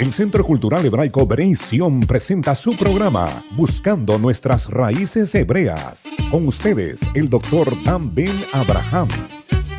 El Centro Cultural Hebraico Bnei Sion presenta su programa Buscando Nuestras Raíces Hebreas. Con ustedes, el Dr. Dan Ben Abraham.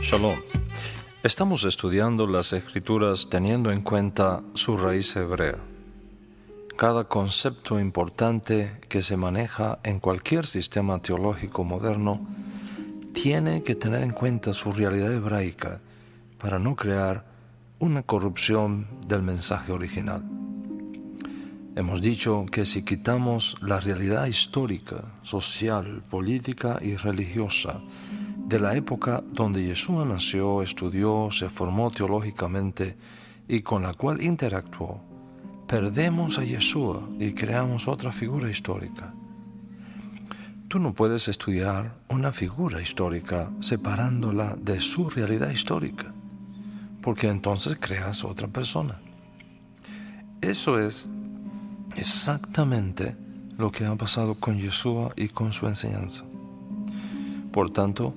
Shalom. Estamos estudiando las Escrituras teniendo en cuenta su raíz hebrea. Cada concepto importante que se maneja en cualquier sistema teológico moderno tiene que tener en cuenta su realidad hebraica para no crear una corrupción del mensaje original. Hemos dicho que si quitamos la realidad histórica, social, política y religiosa de la época donde Yeshua nació, estudió, se formó teológicamente y con la cual interactuó, perdemos a Yeshua y creamos otra figura histórica. Tú no puedes estudiar una figura histórica separándola de su realidad histórica, porque entonces creas otra persona. Eso es exactamente lo que ha pasado con Yeshua y con su enseñanza. Por tanto,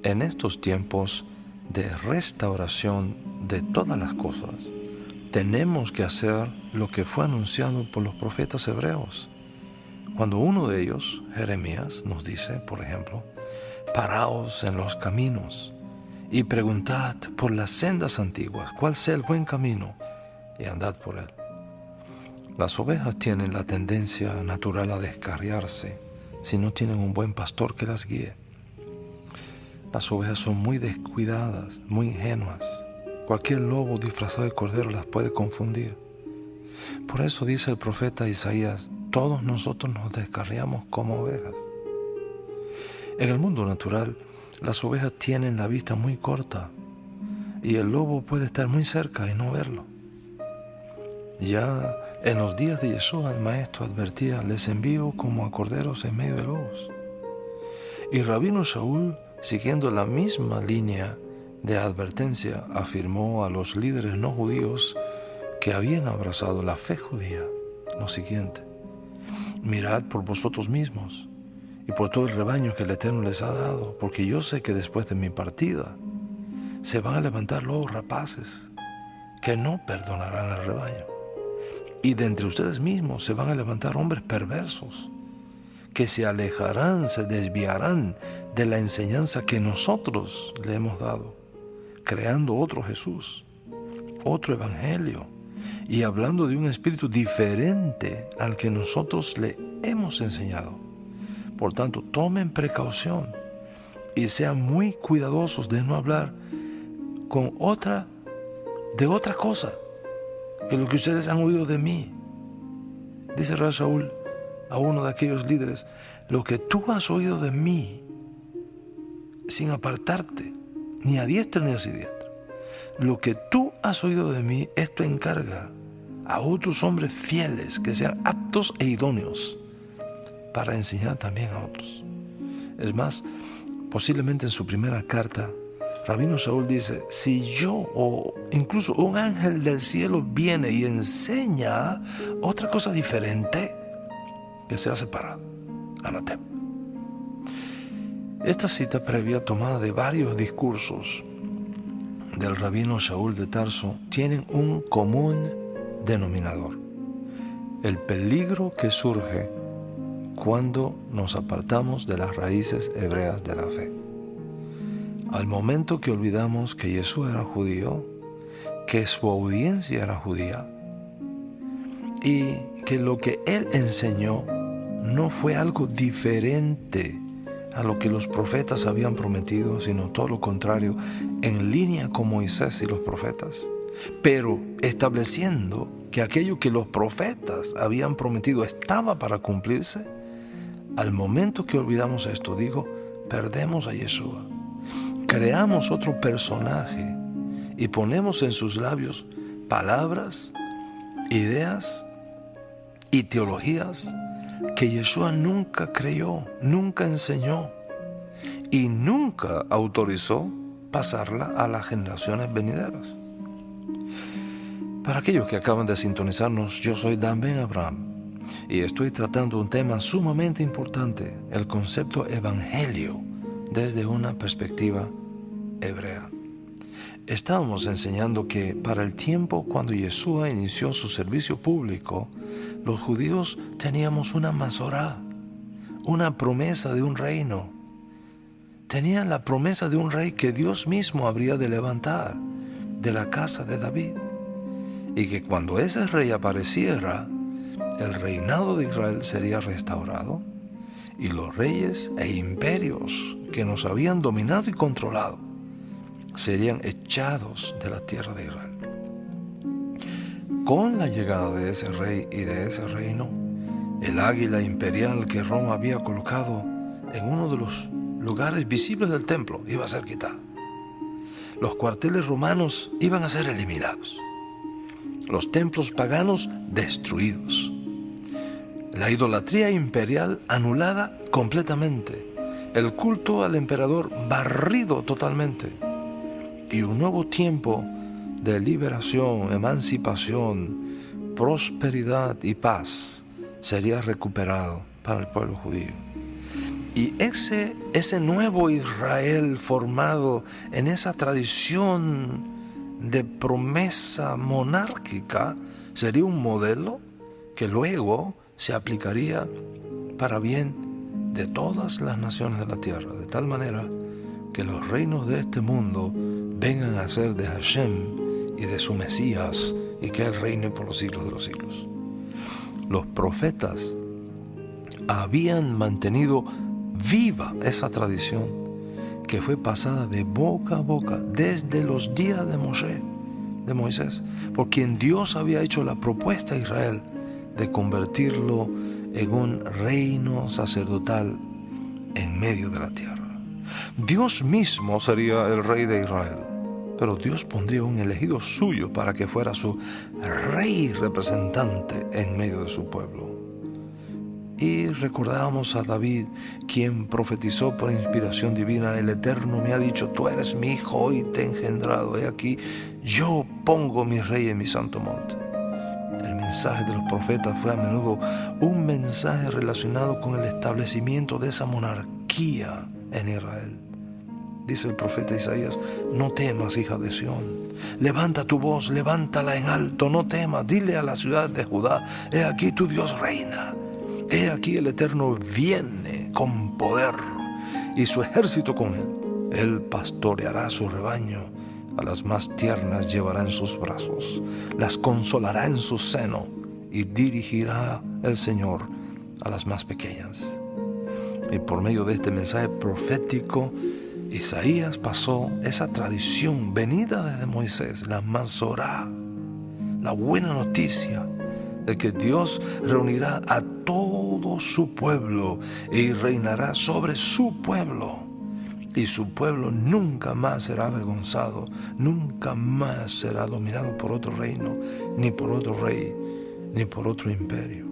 en estos tiempos de restauración de todas las cosas, tenemos que hacer lo que fue anunciado por los profetas hebreos. Cuando uno de ellos, Jeremías, nos dice, por ejemplo, paraos en los caminos y preguntad por las sendas antiguas, cuál sea el buen camino, y andad por él. Las ovejas tienen la tendencia natural a descarriarse si no tienen un buen pastor que las guíe. Las ovejas son muy descuidadas, muy ingenuas. Cualquier lobo disfrazado de cordero las puede confundir. Por eso dice el profeta Isaías, todos nosotros nos descarriamos como ovejas. En el mundo natural, las ovejas tienen la vista muy corta y el lobo puede estar muy cerca y no verlo. Ya en los días de Yeshua el maestro advertía, les envío como a corderos en medio de lobos. Y Rabino Shaul, siguiendo la misma línea de advertencia, afirmó a los líderes no judíos que habían abrazado la fe judía lo siguiente: mirad por vosotros mismos y por todo el rebaño que el Eterno les ha dado, porque yo sé que después de mi partida se van a levantar lobos rapaces que no perdonarán al rebaño. Y de entre ustedes mismos se van a levantar hombres perversos que se alejarán, se desviarán de la enseñanza que nosotros le hemos dado, creando otro Jesús, otro evangelio y hablando de un espíritu diferente al que nosotros le hemos enseñado. Por tanto, tomen precaución y sean muy cuidadosos de no hablar de otra cosa que lo que ustedes han oído de mí. Dice Rab Shaul a uno de aquellos líderes, lo que tú has oído de mí, sin apartarte, ni a diestra ni a siniestra, lo que tú has oído de mí, esto encarga a otros hombres fieles que sean aptos e idóneos para enseñar también a otros. Es más, posiblemente en su primera carta, Rabino Shaul dice, si yo o incluso un ángel del cielo viene y enseña otra cosa diferente, que sea separado, anatema. Esta cita previa, tomada de varios discursos del Rabino Shaul de Tarso, tienen un común denominador: el peligro que surge cuando nos apartamos de las raíces hebreas de la fe. Al momento que olvidamos que Jesús era judío, que su audiencia era judía y que lo que él enseñó no fue algo diferente a lo que los profetas habían prometido, sino todo lo contrario, en línea con Moisés y los profetas, pero estableciendo que aquello que los profetas habían prometido estaba para cumplirse. Al momento que olvidamos esto, perdemos a Yeshua. Creamos otro personaje y ponemos en sus labios palabras, ideas y teologías que Yeshua nunca creyó, nunca enseñó y nunca autorizó pasarla a las generaciones venideras. Para aquellos que acaban de sintonizarnos, yo soy Dan Ben Abraham y estoy tratando un tema sumamente importante, el concepto evangelio, desde una perspectiva hebrea. Estábamos enseñando que para el tiempo cuando Yeshua inició su servicio público, los judíos teníamos una Masorá, una promesa de un reino. Tenían la promesa de un rey que Dios mismo habría de levantar de la casa de David. Y que cuando ese rey apareciera, el reinado de Israel sería restaurado y los reyes e imperios que nos habían dominado y controlado serían echados de la tierra de Israel. Con la llegada de ese rey y de ese reino, el águila imperial que Roma había colocado en uno de los lugares visibles del templo iba a ser quitada. Los cuarteles romanos iban a ser eliminados. Los templos paganos destruidos. La idolatría imperial anulada completamente. El culto al emperador barrido totalmente. Y un nuevo tiempo de liberación, emancipación, prosperidad y paz sería recuperado para el pueblo judío. Y ese nuevo Israel formado en esa tradición de promesa monárquica sería un modelo que luego se aplicaría para bien de todas las naciones de la tierra, de tal manera que los reinos de este mundo vengan a ser de Hashem y de su Mesías, y que Él reine por los siglos de los siglos. Los profetas habían mantenido viva esa tradición que fue pasada de boca a boca desde los días de Moisés, por quien Dios había hecho la propuesta a Israel de convertirlo en un reino sacerdotal en medio de la tierra. Dios mismo sería el rey de Israel, pero Dios pondría un elegido suyo para que fuera su rey representante en medio de su pueblo. Y recordamos a David, quien profetizó por inspiración divina: el Eterno me ha dicho, tú eres mi hijo, hoy te he engendrado, he aquí, yo pongo mi rey en mi santo monte. El mensaje de los profetas fue a menudo un mensaje relacionado con el establecimiento de esa monarquía en Israel. Dice el profeta Isaías: no temas, hija de Sión, levanta tu voz, levántala en alto, no temas, dile a la ciudad de Judá, he aquí tu Dios reina. He aquí el Eterno viene con poder y su ejército con él. Él pastoreará su rebaño, a las más tiernas llevará en sus brazos, las consolará en su seno y dirigirá el Señor a las más pequeñas. Y por medio de este mensaje profético, Isaías pasó esa tradición venida desde Moisés, la Masorá, la buena noticia de que Dios reunirá a todo su pueblo y reinará sobre su pueblo. Y su pueblo nunca más será avergonzado, nunca más será dominado por otro reino, ni por otro rey, ni por otro imperio.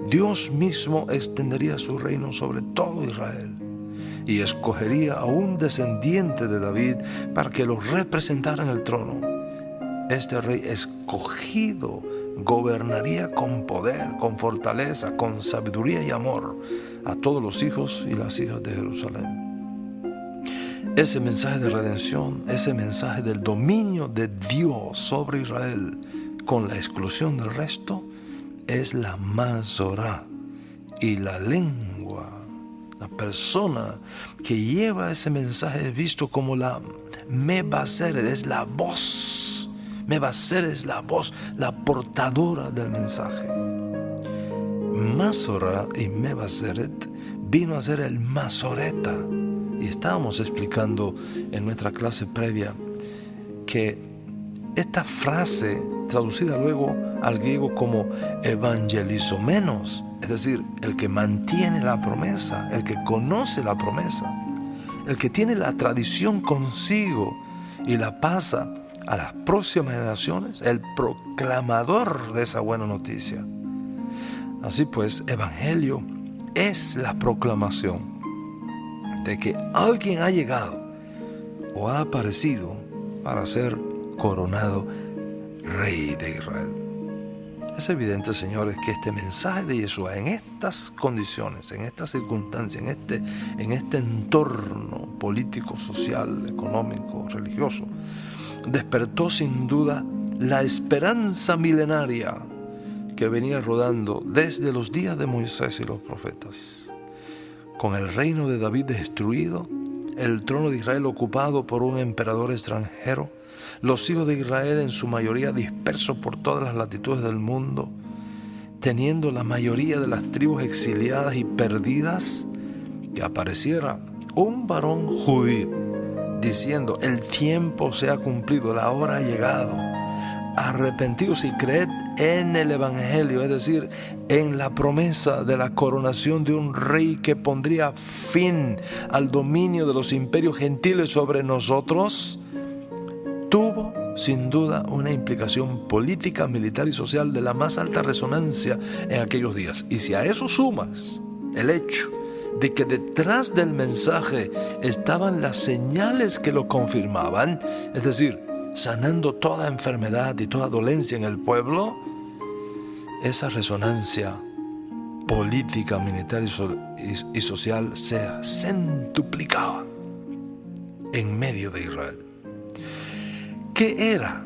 Dios mismo extendería su reino sobre todo Israel y escogería a un descendiente de David para que lo representara en el trono. Este rey escogido gobernaría con poder, con fortaleza, con sabiduría y amor a todos los hijos y las hijas de Jerusalén. Ese mensaje de redención, ese mensaje del dominio de Dios sobre Israel con la exclusión del resto, es la Masorá. Y la lengua, la persona que lleva ese mensaje es visto como la Mebaseret, es la voz. Mebaseret es la voz, la portadora del mensaje. Masorá y Mebaseret vino a ser el Masoreta. Y estábamos explicando en nuestra clase previa que esta frase, traducida luego al griego como evangelizomenos, es decir, el que mantiene la promesa, el que conoce la promesa, el que tiene la tradición consigo y la pasa a las próximas generaciones, el proclamador de esa buena noticia. Así pues, evangelio es la proclamación de que alguien ha llegado o ha aparecido para ser coronado rey de Israel. Es evidente, señores, que este mensaje de Yeshua en estas condiciones, en estas circunstancias, en este entorno político, social, económico, religioso, despertó sin duda la esperanza milenaria que venía rodando desde los días de Moisés y los profetas. Con el reino de David destruido, el trono de Israel ocupado por un emperador extranjero, los hijos de Israel en su mayoría dispersos por todas las latitudes del mundo, teniendo la mayoría de las tribus exiliadas y perdidas, que apareciera un varón judío diciendo: el tiempo se ha cumplido, la hora ha llegado, arrepentidos y creed en el Evangelio, es decir, en la promesa de la coronación de un rey que pondría fin al dominio de los imperios gentiles sobre nosotros, tuvo sin duda una implicación política, militar y social de la más alta resonancia en aquellos días. Y si a eso sumas el hecho de que detrás del mensaje estaban las señales que lo confirmaban, es decir, sanando toda enfermedad y toda dolencia en el pueblo, esa resonancia política, militar y social se centuplicaba en medio de Israel. ¿Qué era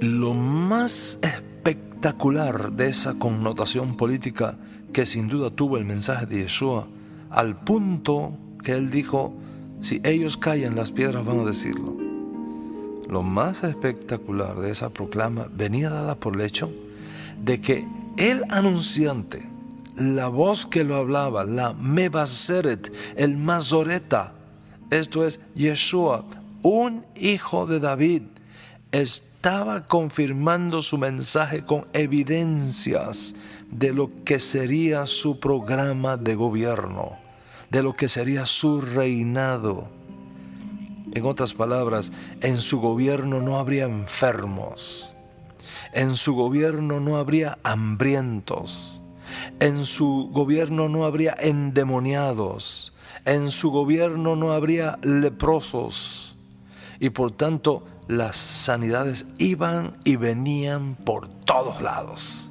lo más espectacular de esa connotación política que sin duda tuvo el mensaje de Yeshua, al punto que él dijo: si ellos callan, las piedras van a decirlo? Lo más espectacular de esa proclama venía dada por el hecho de que el anunciante, la voz que lo hablaba, la Mebaseret, el Mazoreta, esto es Yeshua, un hijo de David, estaba confirmando su mensaje con evidencias de lo que sería su programa de gobierno, de lo que sería su reinado. En otras palabras, en su gobierno no habría enfermos, en su gobierno no habría hambrientos, en su gobierno no habría endemoniados, en su gobierno no habría leprosos, y por tanto las sanidades iban y venían por todos lados.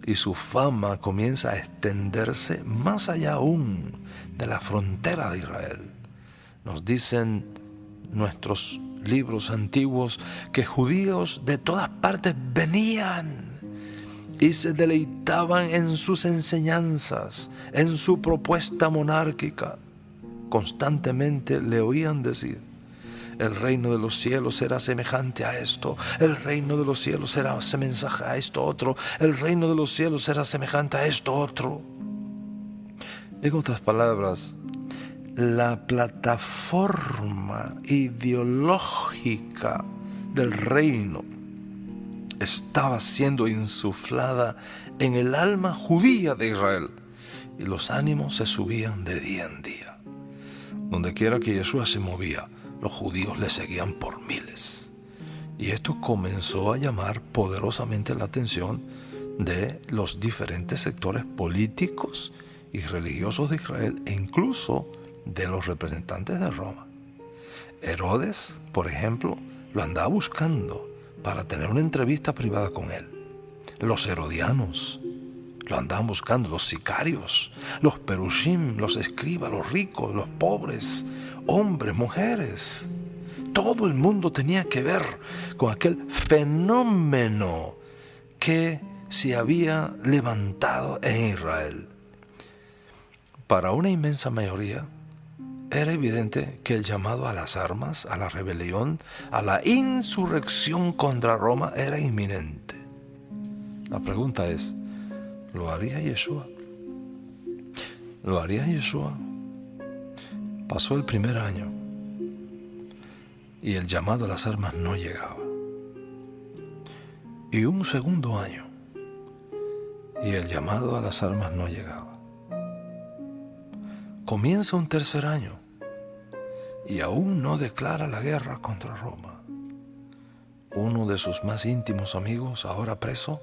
Y su fama comienza a extenderse más allá aún de la frontera de Israel. Nos dicen nuestros libros antiguos que judíos de todas partes venían y se deleitaban en sus enseñanzas, en su propuesta monárquica. Constantemente le oían decir: el reino de los cielos será semejante a esto, el reino de los cielos será semejante a esto otro, el reino de los cielos será semejante a esto otro. En otras palabras, la plataforma ideológica del reino estaba siendo insuflada en el alma judía de Israel, y los ánimos se subían de día en día. Donde quiera que Yeshua se movía, los judíos le seguían por miles. Y esto comenzó a llamar poderosamente la atención de los diferentes sectores políticos y religiosos de Israel, e incluso de los representantes de Roma. Herodes, por ejemplo, lo andaba buscando para tener una entrevista privada con él. Los herodianos lo andaban buscando, los sicarios, los perushim, los escribas, los ricos, los pobres, hombres, mujeres. Todo el mundo tenía que ver con aquel fenómeno que se había levantado en Israel. Para una inmensa mayoría, era evidente que el llamado a las armas, a la rebelión, a la insurrección contra Roma era inminente. La pregunta es: ¿lo haría Yeshua? ¿Lo haría Yeshua? Pasó el primer año y el llamado a las armas no llegaba. Y un segundo año y el llamado a las armas no llegaba. Comienza un tercer año y aún no declara la guerra contra Roma. Uno de sus más íntimos amigos, ahora preso,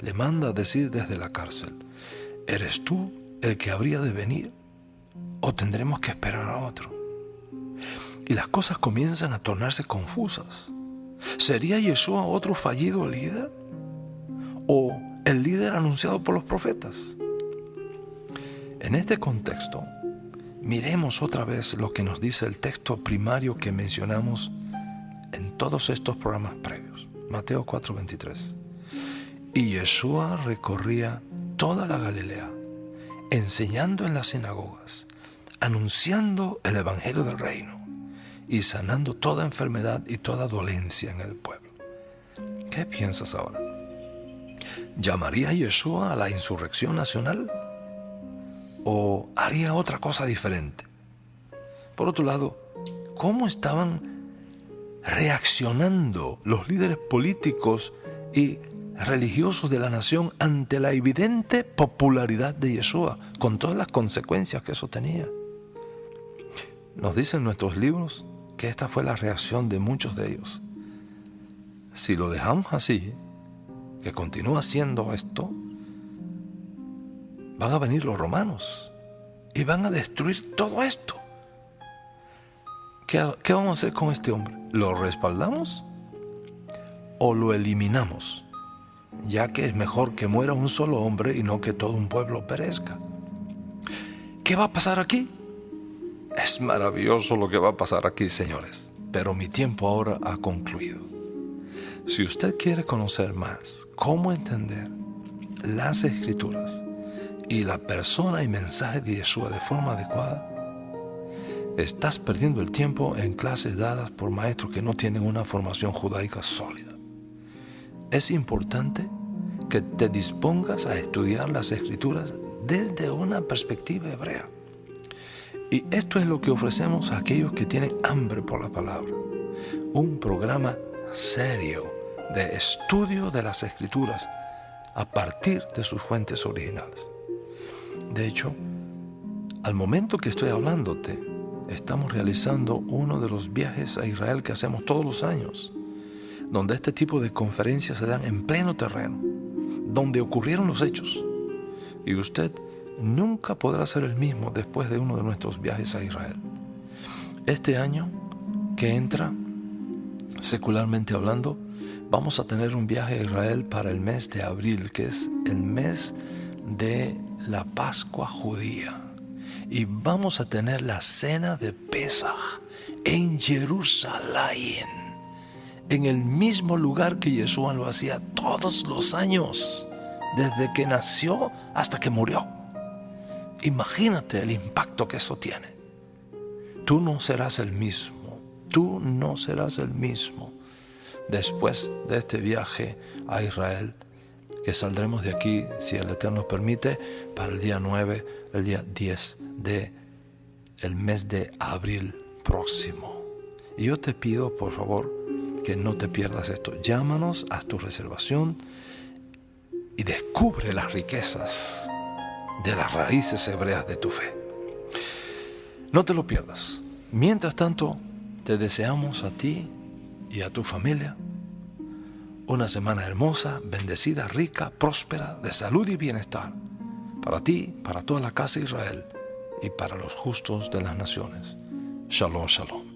le manda a decir desde la cárcel: ¿eres tú el que habría de venir o tendremos que esperar a otro? Y las cosas comienzan a tornarse confusas. ¿Sería Yeshua otro fallido líder? ¿O el líder anunciado por los profetas? En este contexto, miremos otra vez lo que nos dice el texto primario que mencionamos en todos estos programas previos. Mateo 4:23. Y Yeshua recorría toda la Galilea, enseñando en las sinagogas, anunciando el evangelio del reino y sanando toda enfermedad y toda dolencia en el pueblo. ¿Qué piensas ahora? ¿Llamaría Yeshua a la insurrección nacional? ¿O haría otra cosa diferente? Por otro lado, ¿cómo estaban reaccionando los líderes políticos y religiosos de la nación ante la evidente popularidad de Yeshua, con todas las consecuencias que eso tenía? Nos dicen nuestros libros que esta fue la reacción de muchos de ellos. Si lo dejamos así, que continúa haciendo esto, van a venir los romanos y van a destruir todo esto. ¿Qué vamos a hacer con este hombre? ¿Lo respaldamos o lo eliminamos? Ya que es mejor que muera un solo hombre y no que todo un pueblo perezca. ¿Qué va a pasar aquí? Es maravilloso lo que va a pasar aquí, señores, pero mi tiempo ahora ha concluido. Si usted quiere conocer más cómo entender las Escrituras y la persona y mensaje de Yeshua de forma adecuada, estás perdiendo el tiempo en clases dadas por maestros que no tienen una formación judaica sólida. Es importante que te dispongas a estudiar las Escrituras desde una perspectiva hebrea. Y esto es lo que ofrecemos a aquellos que tienen hambre por la palabra. Un programa serio de estudio de las Escrituras a partir de sus fuentes originales. De hecho, al momento que estoy hablándote, estamos realizando uno de los viajes a Israel que hacemos todos los años, donde este tipo de conferencias se dan en pleno terreno, donde ocurrieron los hechos. Y usted nunca podrá ser el mismo después de uno de nuestros viajes a Israel. Este año que entra, secularmente hablando, vamos a tener un viaje a Israel para el mes de abril, que es el mes de la Pascua judía. Y vamos a tener la cena de Pesaj en Jerusalén, en el mismo lugar que Yeshua lo hacía todos los años, desde que nació hasta que murió. Imagínate el impacto que eso tiene. Tú no serás el mismo, tú no serás el mismo después de este viaje a Israel, que saldremos de aquí, si el Eterno permite, para el día 9, el día 10 de el mes de abril próximo. Y yo te pido, por favor, que no te pierdas esto. Llámanos a tu reservación y descubre las riquezas de las raíces hebreas de tu fe. No te lo pierdas. Mientras tanto, te deseamos a ti y a tu familia una semana hermosa, bendecida, rica, próspera, de salud y bienestar, para ti, para toda la casa de Israel y para los justos de las naciones. Shalom, shalom.